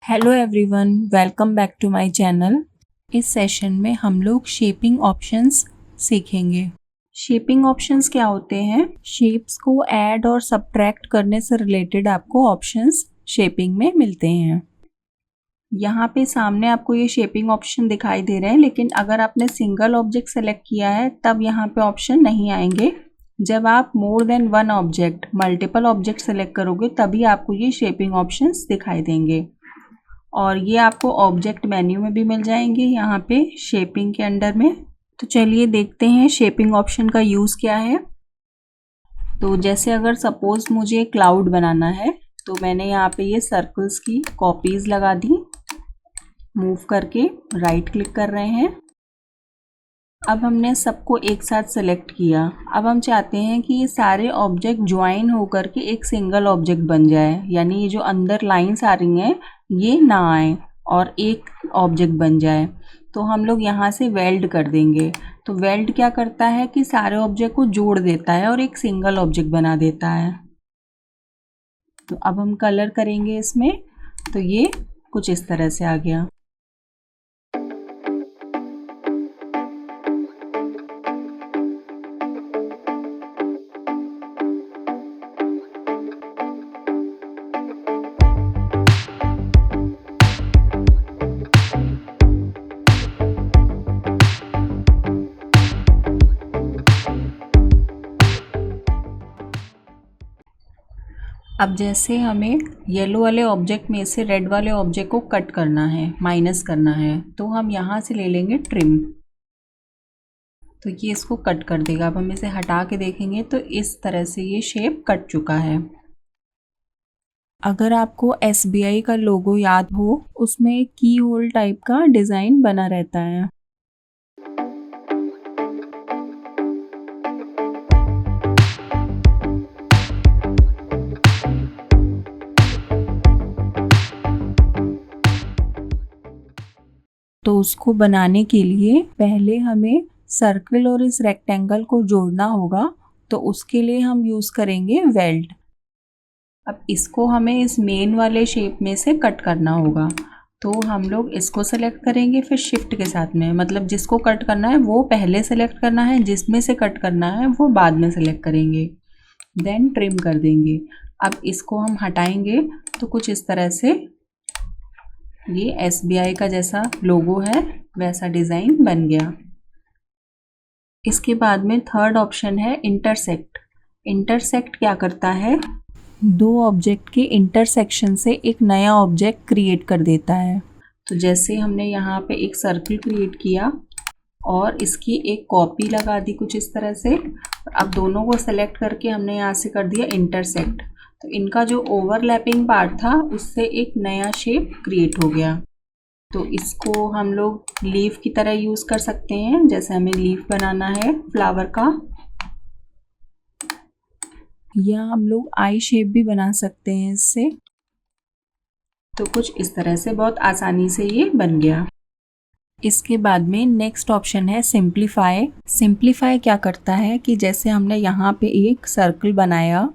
Hello everyone, welcome back to my channel. इस session में हम लोग शेपिंग ऑप्शंस सीखेंगे। शेपिंग ऑप्शंस क्या होते हैं? शेप्स को ऐड और सब्ट्रैक्ट करने से रिलेटेड आपको ऑप्शंस शेपिंग में मिलते हैं। यहाँ पे सामने आपको ये शेपिंग ऑप्शन दिखाई दे रहे हैं, लेकिन अगर आपने सिंगल ऑब्जेक्ट सेलेक्ट किया है तब यहाँ पे ऑप्शन नहीं आएंगे। जब आप more than one object, multiple object select करोगे तभी आपको ये शेपिंग ऑप्शंस दिखाई देंगे। और ये आपको ऑब्जेक्ट मेन्यू में भी मिल जाएंगे यहाँ पे शेपिंग के अंडर में। तो चलिए देखते हैं शेपिंग ऑप्शन का यूज़ क्या है। तो जैसे अगर सपोज मुझे क्लाउड बनाना है तो मैंने यहाँ पे ये सर्कल्स की कॉपीज लगा दी। मूव करके राइट क्लिक कर रहे हैं। अब हमने सबको एक साथ सेलेक्ट किया। अब हम चाहते हैं कि ये सारे ऑब्जेक्ट ज्वाइन होकर के एक सिंगल ऑब्जेक्ट बन जाए, यानी ये जो अंदर लाइंस आ रही हैं ये ना आए और एक ऑब्जेक्ट बन जाए। तो हम लोग यहाँ से वेल्ड कर देंगे। तो वेल्ड क्या करता है कि सारे ऑब्जेक्ट को जोड़ देता है और एक सिंगल ऑब्जेक्ट बना देता है। तो अब हम कलर करेंगे इसमें, तो ये कुछ इस तरह से आ गया। अब जैसे हमें येलो वाले ऑब्जेक्ट में से रेड वाले ऑब्जेक्ट को कट करना है, माइनस करना है, तो हम यहाँ से ले लेंगे ट्रिम। तो ये इसको कट कर देगा। अब हम इसे हटा के देखेंगे तो इस तरह से ये शेप कट चुका है। अगर आपको SBI का लोगो याद हो, उसमें एक की होल टाइप का डिज़ाइन बना रहता है। तो उसको बनाने के लिए पहले हमें सर्कल और इस रेक्टेंगल को जोड़ना होगा, तो उसके लिए हम यूज़ करेंगे वेल्ड। अब इसको हमें इस मेन वाले शेप में से कट करना होगा। तो हम लोग इसको सेलेक्ट करेंगे, फिर शिफ्ट के साथ में, मतलब जिसको कट करना है वो पहले सेलेक्ट करना है, जिसमें से कट करना है वो बाद में सेलेक्ट करेंगे, देन ट्रिम कर देंगे। अब इसको हम हटाएंगे तो कुछ इस तरह से ये SBI का जैसा लोगो है वैसा डिज़ाइन बन गया। इसके बाद में थर्ड ऑप्शन है इंटरसेक्ट। इंटरसेक्ट क्या करता है? दो ऑब्जेक्ट के इंटरसेक्शन से एक नया ऑब्जेक्ट क्रिएट कर देता है। तो जैसे हमने यहाँ पे एक सर्कल क्रिएट किया और इसकी एक कॉपी लगा दी कुछ इस तरह से। अब दोनों को सेलेक्ट करके हमने यहाँ से कर दिया इंटरसेक्ट। तो इनका जो ओवरलैपिंग पार्ट था उससे एक नया शेप क्रिएट हो गया। तो इसको हम लोग लीफ की तरह यूज़ कर सकते हैं। जैसे हमें लीफ बनाना है फ्लावर का, या हम लोग आई शेप भी बना सकते हैं इससे। तो कुछ इस तरह से बहुत आसानी से ये बन गया। इसके बाद में नेक्स्ट ऑप्शन है सिंप्लीफाई। सिंप्लीफाई क्या करता है कि जैसे हमने यहाँ पे एक सर्कल बनाया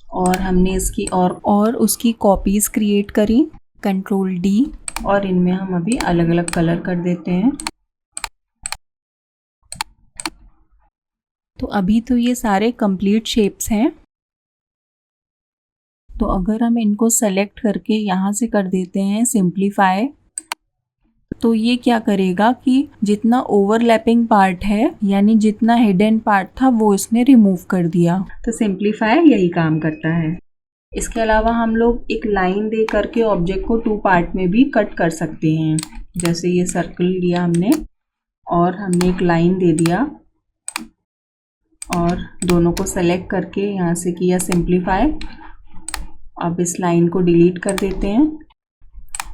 और हमने इसकी और उसकी कॉपीज क्रिएट करी, कंट्रोल D, और इनमें हम अभी अलग अलग कलर कर देते हैं। तो अभी तो ये सारे कंप्लीट शेप्स हैं। तो अगर हम इनको सेलेक्ट करके यहाँ से कर देते हैं सिंप्लीफाई, तो ये क्या करेगा कि जितना ओवरलैपिंग पार्ट है, यानी जितना हिडन पार्ट था, वो इसने रिमूव कर दिया। तो सिंप्लीफाई यही काम करता है। इसके अलावा हम लोग एक लाइन दे करके ऑब्जेक्ट को टू पार्ट में भी कट कर सकते हैं। जैसे ये सर्कल लिया हमने और हमने एक लाइन दे दिया और दोनों को सेलेक्ट करके यहाँ से किया सिंप्लीफाई। अब इस लाइन को डिलीट कर देते हैं।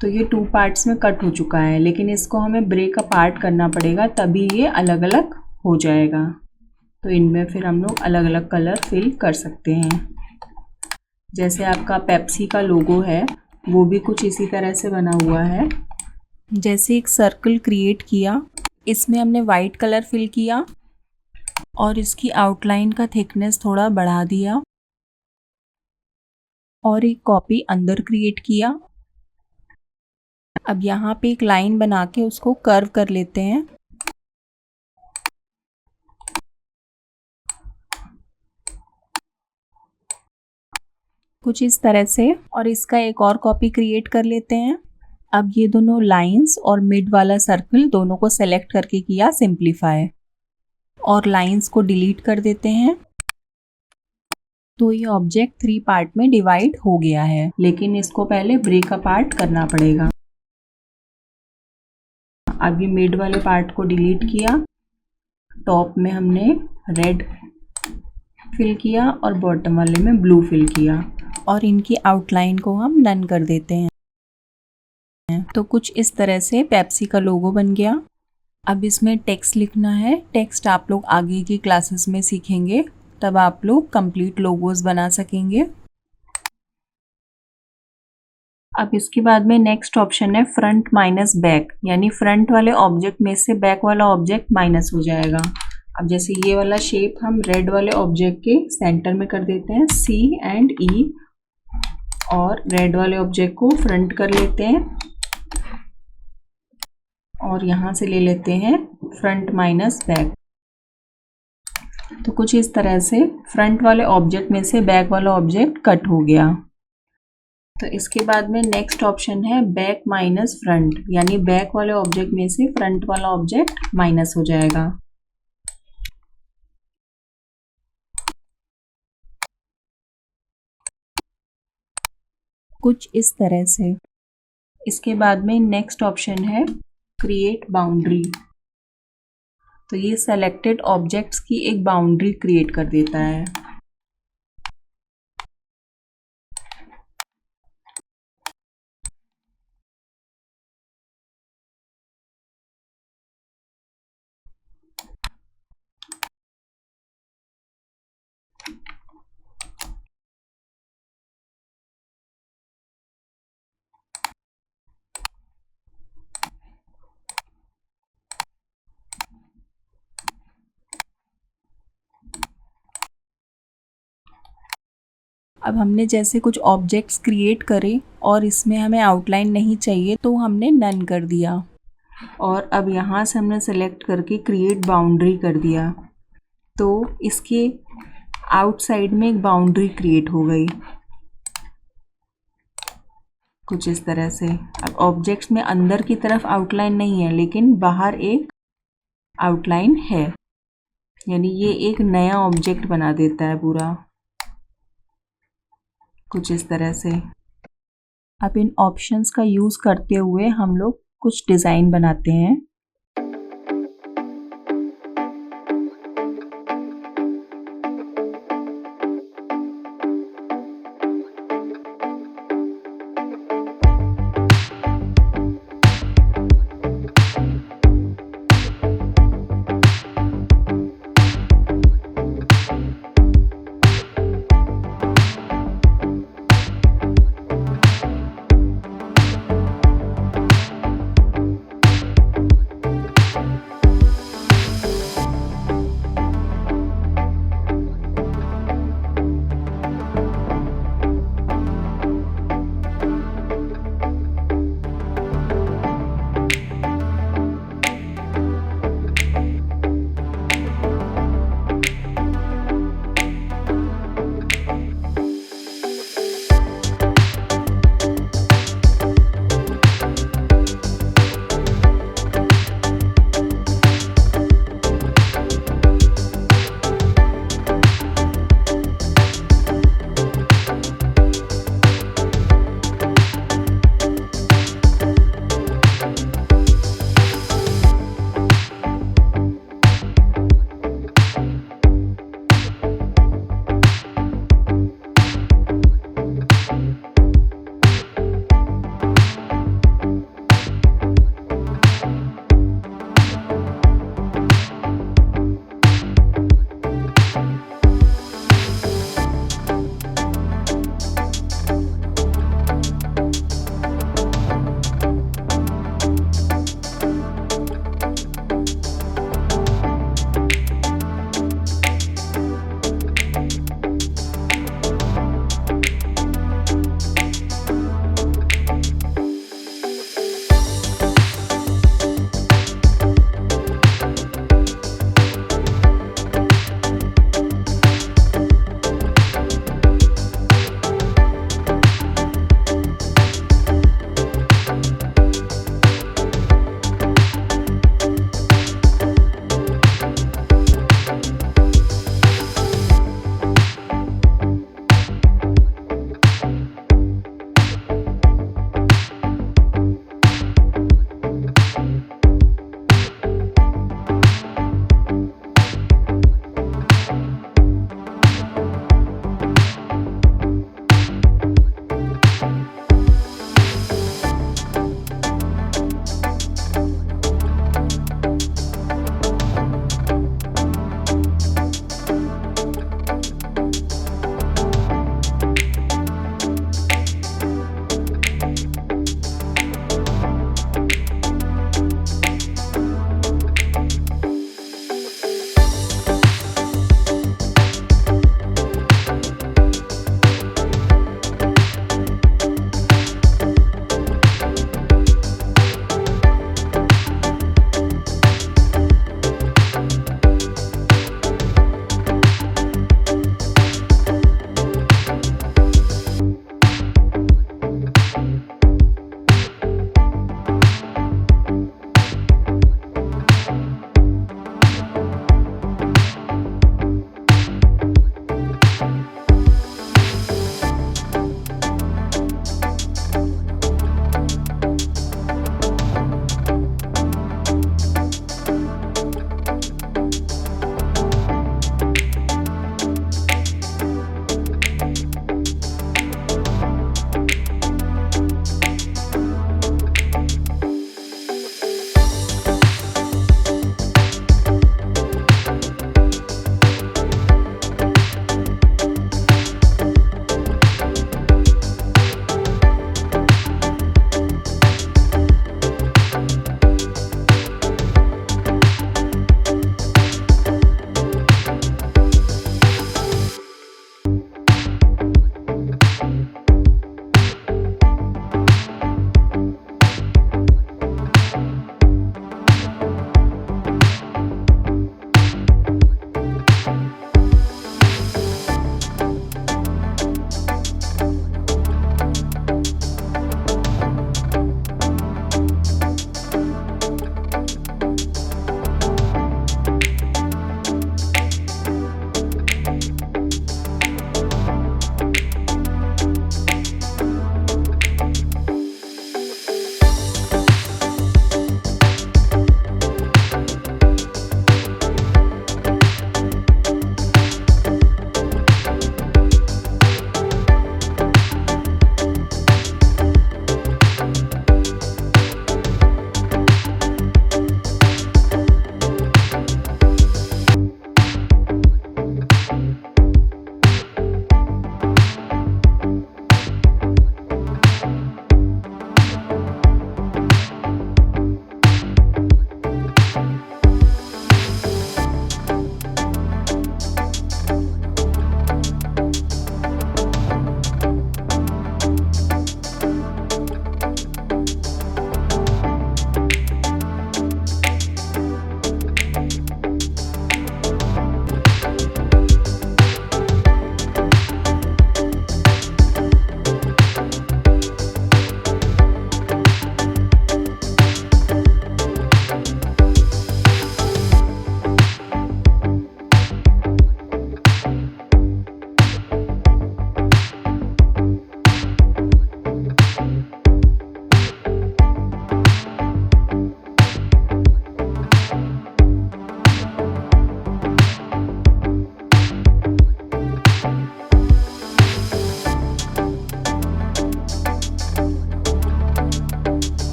तो ये टू पार्ट्स में कट हो चुका है, लेकिन इसको हमें ब्रेक अपार्ट करना पड़ेगा, तभी ये अलग अलग हो जाएगा। तो इनमें फिर हम लोग अलग अलग कलर फिल कर सकते हैं। जैसे आपका पेप्सी का लोगो है वो भी कुछ इसी तरह से बना हुआ है। जैसे एक सर्कल क्रिएट किया, इसमें हमने वाइट कलर फिल किया और इसकी आउटलाइन का थिकनेस थोड़ा बढ़ा दिया और एक कॉपी अंदर क्रिएट किया अब यहाँ पे एक लाइन बना के उसको कर्व कर लेते हैं। कुछ इस तरह से, और इसका एक और कॉपी क्रिएट कर लेते हैं। अब ये दोनों लाइंस और मिड वाला सर्कल दोनों को सेलेक्ट करके किया सिंप्लीफाई, और लाइंस को डिलीट कर देते हैं। तो ये ऑब्जेक्ट 3 पार्ट में डिवाइड हो गया है, लेकिन इसको पहले ब्रेक अपार्ट करना पड़ेगा। अब ये मिड वाले पार्ट को डिलीट किया, टॉप में हमने रेड फिल किया और बॉटम वाले में ब्लू फिल किया, और इनकी आउटलाइन को हम नन कर देते हैं। तो कुछ इस तरह से पेप्सी का लोगो बन गया। अब इसमें टेक्स्ट लिखना है। टेक्स्ट आप लोग आगे की क्लासेस में सीखेंगे, तब आप लोग कंप्लीट लोगोस बना सकेंगे। अब इसके बाद में नेक्स्ट ऑप्शन है फ्रंट माइनस बैक, यानी फ्रंट वाले ऑब्जेक्ट में से बैक वाला ऑब्जेक्ट माइनस हो जाएगा। अब जैसे ये वाला शेप हम रेड वाले ऑब्जेक्ट के सेंटर में कर देते हैं, C एंड E, और रेड वाले ऑब्जेक्ट को फ्रंट कर लेते हैं, और यहाँ से ले लेते हैं फ्रंट माइनस बैक। तो कुछ इस तरह से फ्रंट वाले ऑब्जेक्ट में से बैक वाला ऑब्जेक्ट कट हो गया। तो इसके बाद में नेक्स्ट ऑप्शन है बैक माइनस फ्रंट, यानी बैक वाले ऑब्जेक्ट में से फ्रंट वाला ऑब्जेक्ट माइनस हो जाएगा। कुछ इस तरह से। इसके बाद में नेक्स्ट ऑप्शन है क्रिएट बाउंड्री। तो ये सेलेक्टेड ऑब्जेक्ट्स की एक बाउंड्री क्रिएट कर देता है। अब हमने जैसे कुछ ऑब्जेक्ट्स क्रिएट करे और इसमें हमें आउटलाइन नहीं चाहिए, तो हमने नन कर दिया, और अब यहाँ से हमने सेलेक्ट करके क्रिएट बाउंड्री कर दिया। तो इसके आउटसाइड में एक बाउंड्री क्रिएट हो गई कुछ इस तरह से। अब ऑब्जेक्ट्स में अंदर की तरफ आउटलाइन नहीं है, लेकिन बाहर एक आउटलाइन है, यानी ये एक नया ऑब्जेक्ट बना देता है पूरा, कुछ इस तरह से। अब इन ऑप्शंस का यूज़ करते हुए हम लोग कुछ डिज़ाइन बनाते हैं।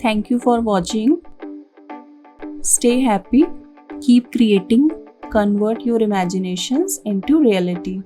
Thank you for watching. Stay happy, keep creating, convert your imaginations into reality.